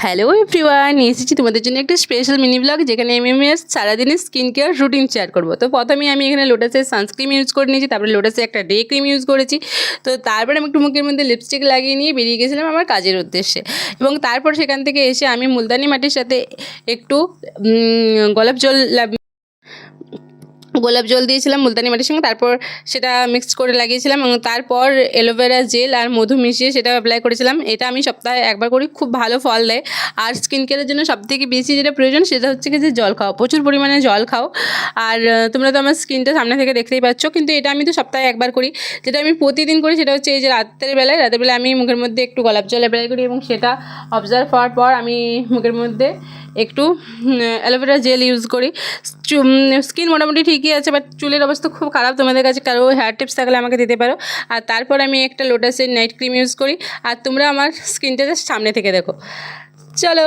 Hello everyone, এসেছি তোমাদের জন্য একটা স্পেশাল মিনি ব্লগ যেখানে আমি সারাদিনের স্কিন কেয়ার রুটিন শেয়ার করবো। তো প্রথমে আমি এখানে লোটাসের সানস্ক্রিম ইউজ করে নিয়েছি, তারপরে লোটাসের একটা ডে ক্রিম ইউজ করেছি। তো তারপরে আমি একটু মুখের মধ্যে লিপস্টিক লাগিয়ে নিয়ে বেরিয়ে গেছিলাম আমার কাজের উদ্দেশ্যে। এবং তারপর সেখান থেকে এসে আমি মুলতানি মাটির সাথে একটু গোলাপ জল দিয়েছিলাম মুলতানি মাটির সঙ্গে, তারপর সেটা মিক্স করে লাগিয়েছিলাম এবং তারপর অ্যালোভেরা জেল আর মধু মিশিয়ে সেটা অ্যাপ্লাই করেছিলাম। এটা আমি সপ্তাহে একবার করি, খুব ভালো ফল দেয়। আর স্কিন কেয়ারের জন্য সবথেকে বেশি যেটা প্রয়োজন সেটা হচ্ছে কি যে জল খাও, প্রচুর পরিমাণে জল খাও। আর তোমরা তো আমার স্কিনটা সামনে থেকে দেখতেই পাচ্ছ, কিন্তু এটা আমি তো সপ্তাহে একবার করি। যেটা আমি প্রতিদিন করি সেটা হচ্ছে এই যে রাতের বেলায় আমি মুখের মধ্যে একটু গোলাপ জল অ্যাপ্লাই করি এবং সেটা অবজার্ভ হওয়ার পর আমি মুখের মধ্যে একটু অ্যালোভেরা জেল ইউজ করি। স্কিন মোটামুটি ঠিকই আছে, বাট চুলের অবস্থা খুব খারাপ। তোমাদের কাছে কারো হেয়ার টিপস থাকলে আমাকে দিতে পারো। আর তারপর আমি একটা লোটাসের নাইট ক্রিম ইউজ করি। আর তোমরা আমার স্কিনটা জাস্ট সামনে থেকে দেখো। চলো।